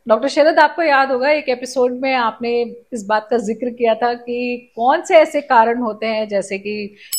Doctor शरद, आपको याद होगा एक एपिसोड में आपने इस बात का जिक्र किया था कि कौन से ऐसे कारण होते हैं, जैसे कि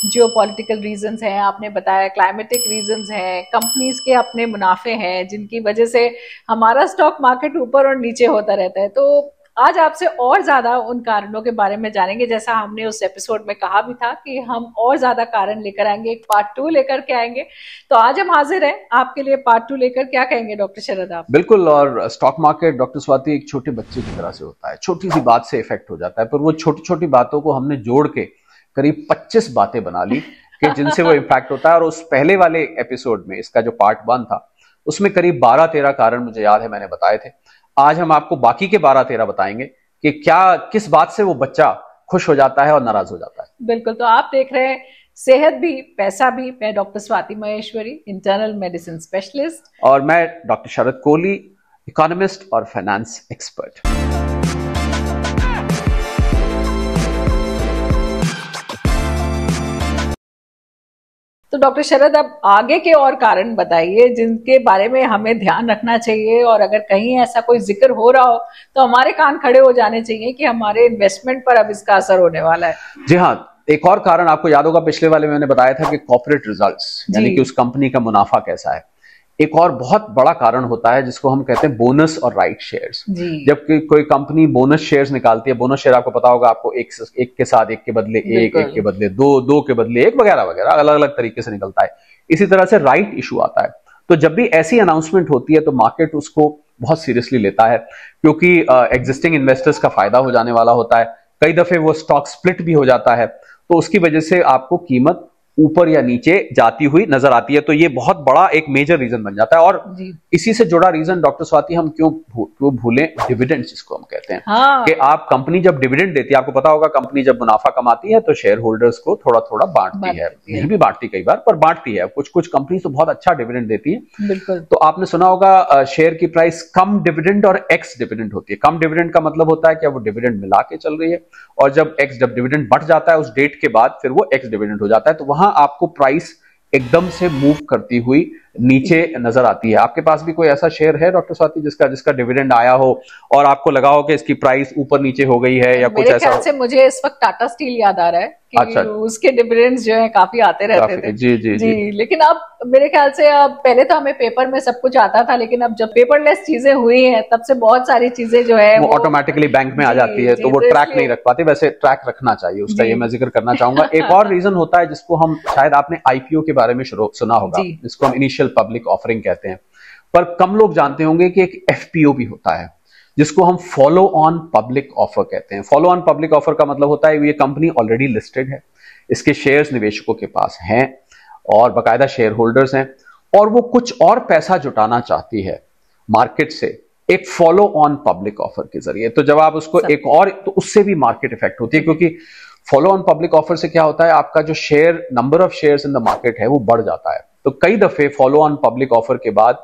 जियोपॉलिटिकल रीजंस हैं, आपने बताया क्लाइमेटिक रीजंस हैं, कंपनीज के अपने मुनाफे हैं, जिनकी वजह से हमारा स्टॉक मार्केट ऊपर और नीचे होता रहता है। तो आज आपसे और ज्यादा उन कारणों के बारे में जानेंगे। जैसा हमने उस एपिसोड में कहा भी था कि हम और ज्यादा कारण लेकर आएंगे, एक पार्ट 2 लेकर के आएंगे। तो आज हम हाजिर हैं आपके लिए पार्ट 2 लेकर। क्या कहेंगे डॉक्टर शरद आप? बिल्कुल। और स्टॉक मार्केट डॉक्टर स्वाति एक छोटे बच्चे की तरह से होता है, छोटी सी बात से इफेक्ट हो जाता है, पर वो छोटी छोटी बातों को हमने जोड़ के करीब 25 बातें बना ली कि जिनसे वो इम्पैक्ट होता है। और उस पहले वाले एपिसोड में, इसका जो पार्ट 1 था, उसमें करीब 12-13 कारण मुझे याद है मैंने बताए थे। आज हम आपको बाकी के 12-13 बताएंगे कि क्या किस बात से वो बच्चा खुश हो जाता है और नाराज हो जाता है। बिल्कुल। तो आप देख रहे हैं सेहत भी पैसा भी। मैं doctor Swati Maheshwari, internal medicine specialist, और मैं डॉक्टर शरद कोहली, इकोनॉमिस्ट और फाइनेंस एक्सपर्ट। तो डॉक्टर शरद, अब आगे के और कारण बताइए जिनके बारे में हमें ध्यान रखना चाहिए, और अगर कहीं ऐसा कोई जिक्र हो रहा हो तो हमारे कान खड़े हो जाने चाहिए कि हमारे इन्वेस्टमेंट पर अब इसका असर होने वाला है। जी हाँ, एक और कारण आपको याद होगा, पिछले वाले में मैंने बताया था कि कॉर्पोरेट रिजल्ट्स, यानी कि उस कंपनी का मुनाफा कैसा है। एक और बहुत बड़ा कारण होता है जिसको हम कहते हैं बोनस और राइट शेयर्स। जब कोई कंपनी बोनस शेयर्स निकालती है, बोनस शेयर आपको पता होगा, आपको एक के साथ एक के बदले एक के बदले दो, दो के बदले एक, वगैरह वगैरह अलग अलग तरीके से निकलता है। इसी तरह से राइट इशू आता है। तो जब भी ऐसी अनाउंसमेंट होती है तो मार्केट उसको बहुत सीरियसली लेता है, क्योंकि एग्जिस्टिंग इन्वेस्टर्स का फायदा हो जाने वाला होता है। कई दफे वो स्टॉक स्प्लिट भी हो जाता है, तो उसकी वजह से आपको कीमत ऊपर या नीचे जाती हुई नजर आती है। तो ये बहुत बड़ा एक मेजर रीजन बन जाता है। और इसी से जुड़ा रीजन डॉक्टर स्वाति, हम क्यों भूलें डिविडेंड, जिसको हम कहते हैं। कि आप कंपनी जब डिविडेंड देती है, आपको पता होगा कंपनी जब मुनाफा कमाती है तो शेयर होल्डर्स को थोड़ा थोड़ा बांटती है। नहीं भी बांटती कई बार, पर बांटती है। कुछ कुछ कंपनी तो बहुत अच्छा डिविडेंड देती है। बिल्कुल। तो आपने सुना होगा शेयर की प्राइस कम डिविडेंड और एक्स डिविडेंड होती है। कम डिविडेंड का मतलब होता है कि वो डिविडेंड मिला के चल रही है, और जब डिविडेंड बढ़ जाता है उस डेट के बाद, फिर वो एक्स डिविडेंड हो जाता है। तो वहां आपको प्राइस एकदम से मूव करती हुई नीचे नजर आती है। आपके पास भी कोई ऐसा शेयर है डॉक्टर स्वाति जिसका डिविडेंड आया हो और आपको लगा हो कि इसकी प्राइस ऊपर नीचे हो गई है, या कुछ ऐसा? मेरे ख्याल से मुझे इस वक्त टाटा स्टील याद आ रहा है कि अच्छा, उसके डिविडेंड्स जो है काफी आते रहते थे। जी जी जी। लेकिन अब मेरे ख्याल से, अब पहले तो हमें पेपर में सब कुछ आता था, लेकिन अब जब पेपरलेस चीजें हुई हैं तब से बहुत सारी चीजें जो है वो ऑटोमेटिकली बैंक में आ जाती है। तो वो ट्रैक नहीं रख पाते। वैसे ट्रैक रखना चाहिए उसका, ये मैं जिक्र करना चाहूंगा। एक और रीजन होता है जिसको हम, शायद आपने आईपीओ के बारे में सुना होगा, जिसको हम इनिशियल पब्लिक ऑफरिंग कहते हैं, पर कम लोग जानते होंगे कि एक एफपीओ भी होता है जिसको हम फॉलो ऑन पब्लिक ऑफर कहते हैं। फॉलो ऑन पब्लिक ऑफर का मतलब होता है ये कंपनी ऑलरेडी लिस्टेड है, इसके शेयर्स निवेशकों के पास हैं और बाकायदा शेयर होल्डर्स हैं, और वो कुछ और पैसा जुटाना चाहती है मार्केट से एक फॉलो ऑन पब्लिक ऑफर के जरिए। तो जब आप उसको एक और, तो उससे भी मार्केट इफेक्ट होती है, क्योंकि फॉलो ऑन पब्लिक ऑफर से क्या होता है, आपका जो share number of shares in the market है वो बढ़ जाता है। तो कई दफे फॉलो ऑन पब्लिक ऑफर के बाद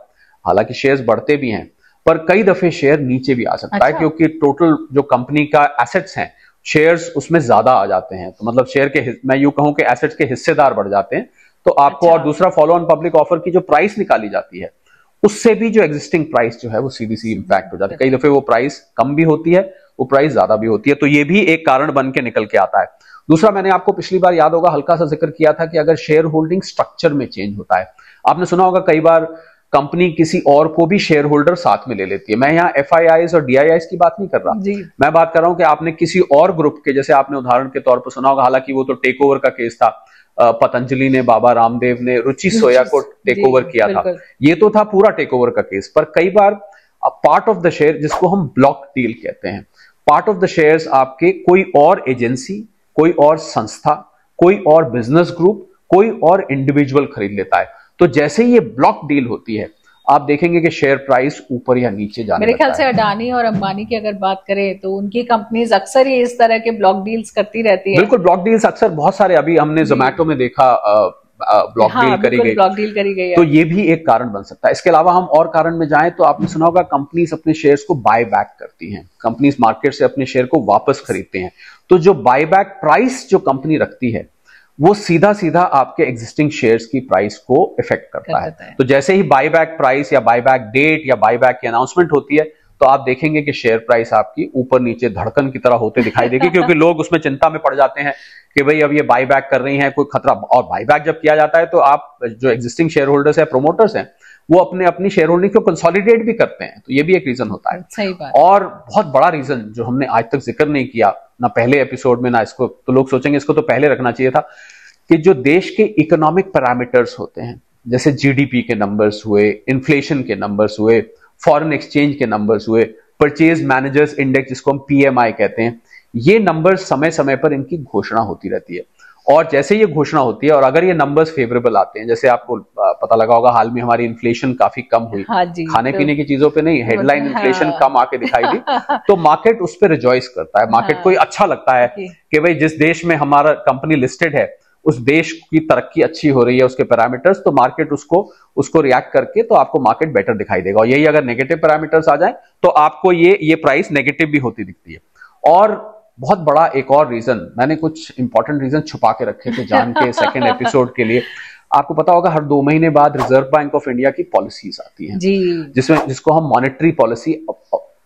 हालांकि शेयर्स बढ़ते भी हैं, पर कई दफे शेयर नीचे भी आ सकता है, क्योंकि टोटल जो कंपनी का एसेट्स हैं, शेयर्स उसमें ज्यादा आ जाते हैं। तो मतलब शेयर के, मैं यूं कहूं कि एसेट्स के हिस्सेदार बढ़ जाते हैं, तो आपको और दूसरा फॉलो ऑन पब्लिक ऑफर की जो प्राइस निकाली जाती है उससे भी जो एग्जिस्टिंग प्राइस जो है वो सीधी सी इंपैक्ट हो जाती है। कई दफे वो प्राइस कम भी होती है, वो प्राइस ज्यादा भी होती है। तो ये भी एक कारण बन के निकल के आता है। दूसरा, मैंने आपको पिछली बार याद होगा हल्का सा जिक्र किया था कि अगर शेयर होल्डिंग स्ट्रक्चर में चेंज होता है, आपने सुना होगा कई बार कंपनी किसी और को भी शेयर होल्डर साथ में ले लेती है। मैं यहाँ एफआईआईज और डीआईआईज की बात नहीं कर रहा, मैं बात कर रहा हूं कि आपने किसी और ग्रुप के, जैसे आपने उदाहरण के तौर पर सुना होगा, हालांकि वो तो टेक ओवर का केस था, पतंजलि ने, बाबा रामदेव ने रुचि सोया को टेक ओवर किया था, ये तो था पूरा टेक ओवर का केस। पर कई बार पार्ट ऑफ द शेयर, जिसको हम ब्लॉक डील कहते हैं, पार्ट ऑफ द शेयर्स आपके कोई और एजेंसी, कोई और संस्था, कोई और बिजनेस ग्रुप, कोई और इंडिविजुअल खरीद लेता है। तो जैसे ही ये ब्लॉक डील होती है, आप देखेंगे कि शेयर प्राइस ऊपर या नीचे जाने मेरे ख्याल से अडानी और अंबानी की अगर बात करें तो उनकी कंपनीज अक्सर ही इस तरह के ब्लॉक डील्स करती रहती है। बिल्कुल, ब्लॉक डील्स अक्सर बहुत सारे, अभी हमने जोमैटो में देखा ब्लॉक डील करी गई, तो ये भी एक कारण बन सकता है। इसके अलावा हम और कारण में जाएं तो आपने सुना होगा कंपनीज अपने शेयर्स को बाय बैक करती हैं, कंपनीज मार्केट से अपने शेयर को वापस खरीदते हैं। तो जो बाय बैक प्राइस जो कंपनी रखती है वो सीधा सीधा आपके एग्जिस्टिंग शेयर्स की प्राइस को इफेक्ट करता है। तो जैसे ही बायबैक प्राइस या बायबैक डेट या बायबैक की अनाउंसमेंट होती है, तो आप देखेंगे कि शेयर प्राइस आपकी ऊपर नीचे धड़कन की तरह होते दिखाई देगी, क्योंकि लोग उसमें चिंता में पड़ जाते हैं कि भाई अब ये बाई बैक कर रही हैं, कोई खतरा। और बाई बैक जब किया जाता है तो आप जो एग्जिस्टिंग शेयर होल्डर्स है, प्रोमोटर्स हैं, वो अपनी शेयर होल्डिंग को कंसोलिडेट भी करते हैं, तो ये भी एक रीजन होता है। सही बात। और बहुत बड़ा रीजन जो हमने आज तक जिक्र नहीं किया, ना पहले एपिसोड में ना इसको, तो लोग सोचेंगे इसको तो पहले रखना चाहिए था, कि जो देश के इकोनॉमिक पैरामीटर्स होते हैं, जैसे जीडीपी के नंबर्स हुए, इन्फ्लेशन के नंबर्स हुए, फॉरेन एक्सचेंज के नंबर्स हुए, परचेज मैनेजर्स इंडेक्स जिसको हम पीएमआई कहते हैं, ये नंबर्स समय समय पर इनकी घोषणा होती रहती है। और जैसे ये घोषणा होती है और अगर ये नंबर्स फेवरेबल आते हैं, जैसे आपको पता लगा होगा हाल में हमारी इन्फ्लेशन काफी कम हुई, हाँ जी, खाने पीने की चीजों पे नहीं, हेडलाइन इन्फ्लेशन कम आके दिखाई दी, तो मार्केट उस पर रिजॉइस करता है। मार्केट को अच्छा लगता है कि भाई जिस देश में हमारा कंपनी लिस्टेड है उस देश की तरक्की अच्छी हो रही है, उसके पैरामीटर्स, तो मार्केट उसको रिएक्ट करके, तो आपको मार्केट बेटर दिखाई देगा। और यही अगर नेगेटिव पैरामीटर्स आ जाए तो आपको ये प्राइस नेगेटिव भी होती दिखती है। और बहुत बड़ा एक और रीजन, मैंने कुछ इंपॉर्टेंट रीजन छुपा के रखे थे जान के सेकंड एपिसोड के लिए। आपको पता होगा हर 2 महीने बाद रिजर्व बैंक ऑफ इंडिया की पॉलिसीज आती हैं जी, जिसको हम मॉनेटरी पॉलिसी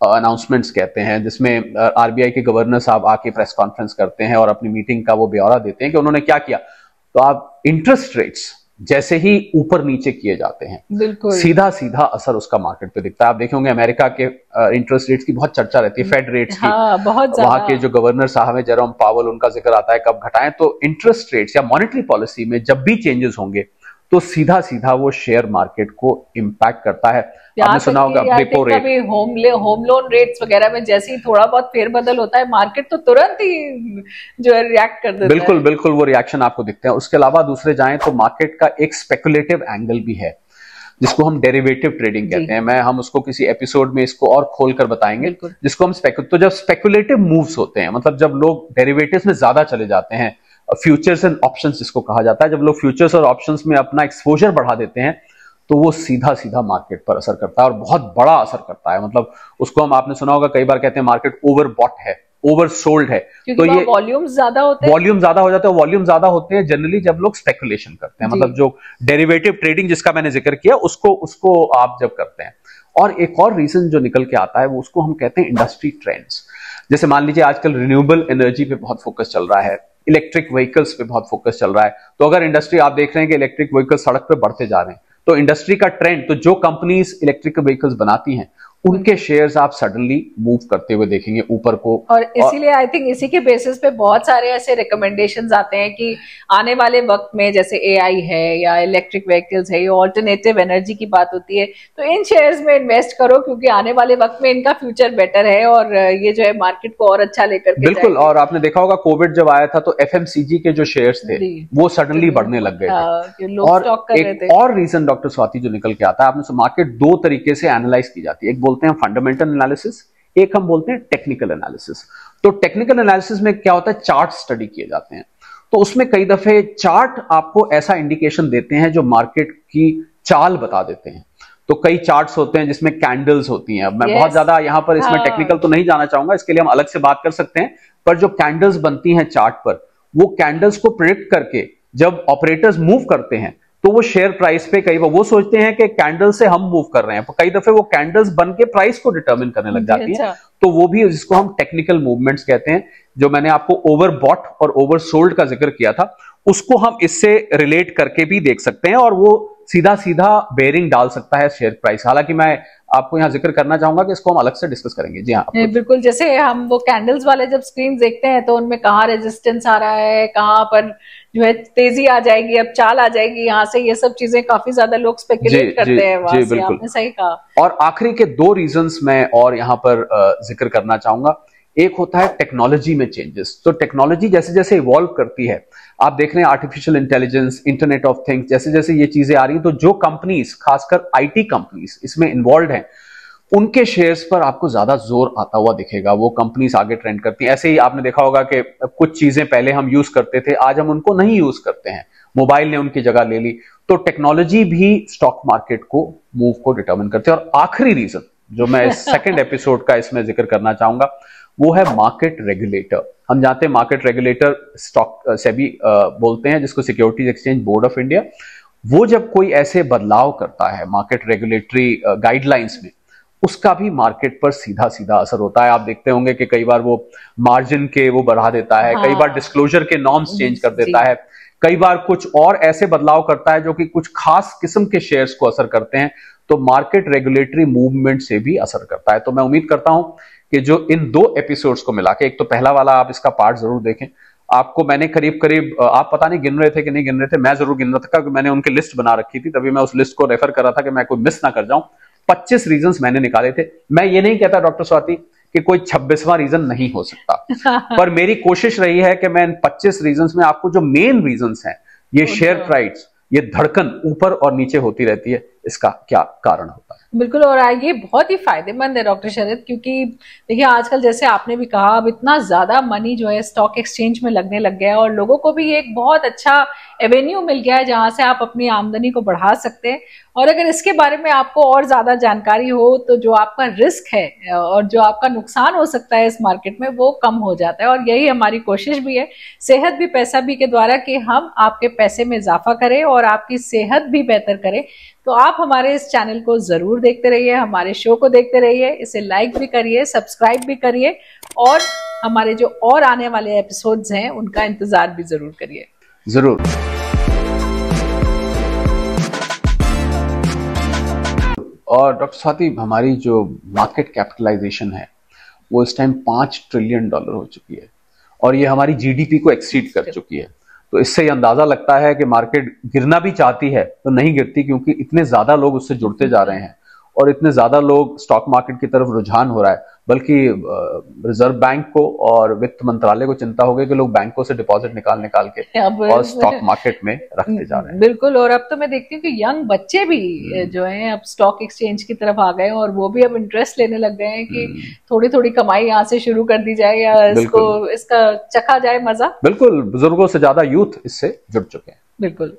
अनाउंसमेंट्स कहते हैं, जिसमें आरबीआई के गवर्नर साहब आके प्रेस कॉन्फ्रेंस करते हैं और अपनी मीटिंग का वो ब्यौरा देते हैं कि उन्होंने क्या किया। तो आप इंटरेस्ट रेट्स जैसे ही ऊपर नीचे किए जाते हैं, बिल्कुल सीधा सीधा असर उसका मार्केट पे दिखता है। आप देखेंगे अमेरिका के इंटरेस्ट रेट्स की बहुत चर्चा रहती है, फेड रेट्स की, बहुत वहां के जो गवर्नर साहब है जेरोम पावेल, उनका जिक्र आता है कब घटाएं। तो इंटरेस्ट रेट्स या मॉनेटरी पॉलिसी में जब भी चेंजेस होंगे तो सीधा सीधा वो शेयर मार्केट को इम्पैक्ट करता है। आपने सुना होगा repo rate, home loan rates वगैरह में जैसे ही थोड़ा बहुत फेरबदल होता है, मार्केट तो तुरंत ही जो है रिएक्ट कर देता है। बिल्कुल बिल्कुल, वो रिएक्शन आपको दिखते हैं। उसके अलावा दूसरे जाएं तो मार्केट का एक स्पेकुलेटिव एंगल भी है, जिसको हम डेरिवेटिव ट्रेडिंग कहते हैं। हम उसको किसी एपिसोड में इसको और खोलकर बताएंगे, जिसको हम तो जब स्पेकुलेटिव मूव्स होते हैं, मतलब जब लोग डेरिवेटिव्स में ज्यादा चले जाते हैं, फ्यूचर्स एंड ऑप्शंस जिसको कहा जाता है, जब लोग फ्यूचर्स और ऑप्शंस में अपना एक्सपोजर बढ़ा देते हैं तो वो सीधा सीधा मार्केट पर असर करता है और बहुत बड़ा असर करता है। मतलब उसको हम, आपने सुना होगा कई बार कहते हैं मार्केट ओवरबॉट है, ओवर सोल्ड है, तो ये वॉल्यूम ज्यादा होते हैं, वॉल्यूम ज्यादा हो जाते हैं। वॉल्यूम ज्यादा होते हैं जनरली जब लोग स्पेकुलेशन करते हैं, मतलब जो डेरिवेटिव ट्रेडिंग जिसका मैंने जिक्र किया उसको आप जब करते हैं। और एक और रीजन जो निकल के आता है वो उसको हम कहते हैं इंडस्ट्री ट्रेंड्स। जैसे मान लीजिए आजकल रिन्यूएबल एनर्जी पे बहुत फोकस चल रहा है, इलेक्ट्रिक व्हीकल्स पे बहुत फोकस चल रहा है। तो अगर इंडस्ट्री, आप देख रहे हैं कि इलेक्ट्रिक व्हीकल सड़क पे बढ़ते जा रहे हैं, तो इंडस्ट्री का ट्रेंड, तो जो कंपनीज इलेक्ट्रिक व्हीकल्स बनाती हैं उनके शेयर्स आप सडनली मूव करते हुए देखेंगे ऊपर को। और इसीलिए आई थिंक इसी के बेसिस पे बहुत सारे ऐसे रिकमेंडेशंस आते हैं कि आने वाले वक्त में जैसे एआई है या इलेक्ट्रिक व्हीकल्स है, या ऑल्टरनेटिव एनर्जी की बात होती है, तो इन शेयर्स में इन्वेस्ट करो क्योंकि आने वाले वक्त में इनका फ्यूचर बेटर है और ये जो है मार्केट को और अच्छा लेकर के बिल्कुल। और आपने देखा होगा कोविड जब आया था तो एफएमसीजी के जो शेयर्स थे वो सडनली बढ़ने लग गए थे। और एक और रीजन डॉक्टर स्वाति जो निकल के आता है, आपने मार्केट 2 तरीके से एनालाइज की जाती है, एक बोलते हैं फंडामेंटल एनालिसिस, एक हम बोलते हैं टेक्निकल एनालिसिस। तो टेक्निकल एनालिसिस में क्या होता है, चार्ट स्टडी किए जाते हैं। तो उसमें कई दफे चार्ट आपको ऐसा इंडिकेशन देते हैं जो मार्केट की चाल बता देते हैं। तो कई चार्ट्स होते हैं जिसमें कैंडल्स होती हैं। अब मैं बहुत ज्यादा यहां पर इसमें टेक्निकल तो नहीं जाना चाहूंगा, इसके लिए हम अलग से बात कर सकते हैं। पर जो कैंडल्स बनती हैं चार्ट पर, वो कैंडल्स को प्रेडिक्ट करके जब ऑपरेटर्स मूव करते हैं तो वो शेयर प्राइस पे, कई बार वो सोचते हैं कि कैंडल से हम मूव कर रहे हैं, कई दफे वो कैंडल्स बन के प्राइस को डिटरमिन करने लग जाती हैं। तो वो भी, जिसको हम टेक्निकल मूवमेंट्स कहते हैं, जो मैंने आपको ओवरबॉट और ओवरसोल्ड का जिक्र किया था, उसको हम इससे रिलेट करके भी देख सकते हैं और वो सीधा सीधा बेयरिंग डाल सकता है शेयर प्राइस। हालांकि मैं आपको यहाँ जिक्र करना चाहूंगा कि इसको हम अलग से डिस्कस करेंगे। जी हाँ, बिल्कुल। जैसे हम वो कैंडल्स वाले जब स्क्रीन देखते हैं तो उनमें कहाँ रेजिस्टेंस आ रहा है, कहाँ पर जो है तेजी आ जाएगी, अब चाल आ जाएगी यहाँ से, ये सब चीजें काफी ज्यादा लोग स्पेकुलेट करते हैं वहां से। आपने सही कहा। और आखिरी के 2 रीजंस मैं और यहाँ पर जिक्र करना चाहूंगा। एक होता है टेक्नोलॉजी में चेंजेस। तो टेक्नोलॉजी जैसे जैसे इवॉल्व करती है, आप देख रहे हैं artificial intelligence, internet of things, जैसे जैसे ये चीजें आ रही हैं, तो जो कंपनीज, खासकर आईटी कंपनीज इसमें इन्वॉल्व हैं, उनके शेयर्स पर आपको ज्यादा जोर आता हुआ दिखेगा। वो कंपनीज आगे ट्रेंड करती हैं। ऐसे ही आपने देखा होगा कि कुछ चीजें पहले हम यूज करते थे, आज हम उनको नहीं यूज करते हैं, मोबाइल ने उनकी जगह ले ली। तो टेक्नोलॉजी भी स्टॉक मार्केट को मूव को डिटरमिन करते हैं। और आखिरी रीजन जो मैं सेकंड एपिसोड का इसमें जिक्र करना चाहूंगा, वो है मार्केट रेगुलेटर। हम जानते हैं मार्केट रेगुलेटर स्टॉक सेबी बोलते हैं, जिसको securities exchange board of India. वो जब कोई ऐसे बदलाव करता है मार्केट रेगुलेटरी गाइडलाइंस में, उसका भी मार्केट पर सीधा सीधा असर होता है। आप देखते होंगे कि कई बार वो मार्जिन के वो बढ़ा देता है, कई बार डिस्क्लोजर के नॉर्म्स चेंज कर देता है, कई बार कुछ और ऐसे बदलाव करता है जो कि कुछ खास किस्म के शेयर्स को असर करते हैं। तो मार्केट रेगुलेटरी मूवमेंट से भी असर करता है। तो मैं उम्मीद करता हूं कि जो इन 2 एपिसोड्स को मिला के, एक तो पहला वाला आप इसका पार्ट जरूर देखें, आपको मैंने करीब करीब, आप पता नहीं गिन रहे थे कि नहीं गिन रहे थे, मैं जरूर गिन रहा था क्योंकि मैंने उनकी लिस्ट बना रखी थी, तभी मैं उस लिस्ट को रेफर कर रहा था कि मैं कोई मिस ना कर जाऊं। 25 रीजंस मैंने निकाले थे। मैं ये नहीं कहता डॉक्टर स्वाति कि कोई 26वां रीजन नहीं हो सकता, पर मेरी कोशिश रही है कि मैं इन 25 रीजंस में आपको जो मेन रीजंस हैं, ये शेयर प्राइस, ये धड़कन ऊपर और नीचे होती रहती है, इसका क्या कारण होता है। बिल्कुल, और ये बहुत ही फायदेमंद है डॉक्टर शरद, क्योंकि देखिए आजकल जैसे आपने भी कहा, अब इतना ज्यादा मनी जो है स्टॉक एक्सचेंज में लगने लग गया है और लोगों को भी एक बहुत अच्छा एवेन्यू मिल गया है जहां से आप अपनी आमदनी को बढ़ा सकते हैं। और अगर इसके बारे में आपको और ज्यादा जानकारी हो तो जो आपका रिस्क है और जो आपका नुकसान हो सकता है इस मार्केट में, वो कम हो जाता है। और यही हमारी कोशिश भी है सेहत भी पैसा भी के द्वारा, कि हम आपके पैसे में इजाफा करें और आपकी सेहत भी बेहतर करें। तो आप हमारे इस चैनल को जरूर देखते रहिए, हमारे शो को देखते रहिए, इसे लाइक भी करिए, सब्सक्राइब भी करिए और हमारे जो और आने वाले एपिसोड्स हैं उनका इंतजार भी जरूर करिए। जरूर। और डॉक्टर स्वाति, हमारी जो मार्केट कैपिटलाइजेशन है वो इस टाइम $5 ट्रिलियन हो चुकी है और ये हमारी जीडीपी को एक्सीड कर चुकी है। तो इससे ये अंदाजा लगता है कि मार्केट गिरना भी चाहती है तो नहीं गिरती, क्योंकि इतने ज्यादा लोग उससे जुड़ते जा रहे हैं और इतने ज्यादा लोग स्टॉक मार्केट की तरफ रुझान हो रहा है। बल्कि रिजर्व बैंक को और वित्त मंत्रालय को चिंता हो गई कि लोग बैंकों से डिपॉजिट निकाल के और स्टॉक मार्केट में रखते जा रहे हैं। बिल्कुल, और अब तो मैं देखती हूँ कि यंग बच्चे भी जो हैं अब स्टॉक एक्सचेंज की तरफ आ गए और वो भी अब इंटरेस्ट लेने लग गए हैं कि थोड़ी थोड़ी कमाई यहाँ से शुरू कर दी जाए या इसका चखा जाए मजा। बिल्कुल, बुजुर्गों से ज्यादा यूथ इससे जुड़ चुके हैं। बिल्कुल।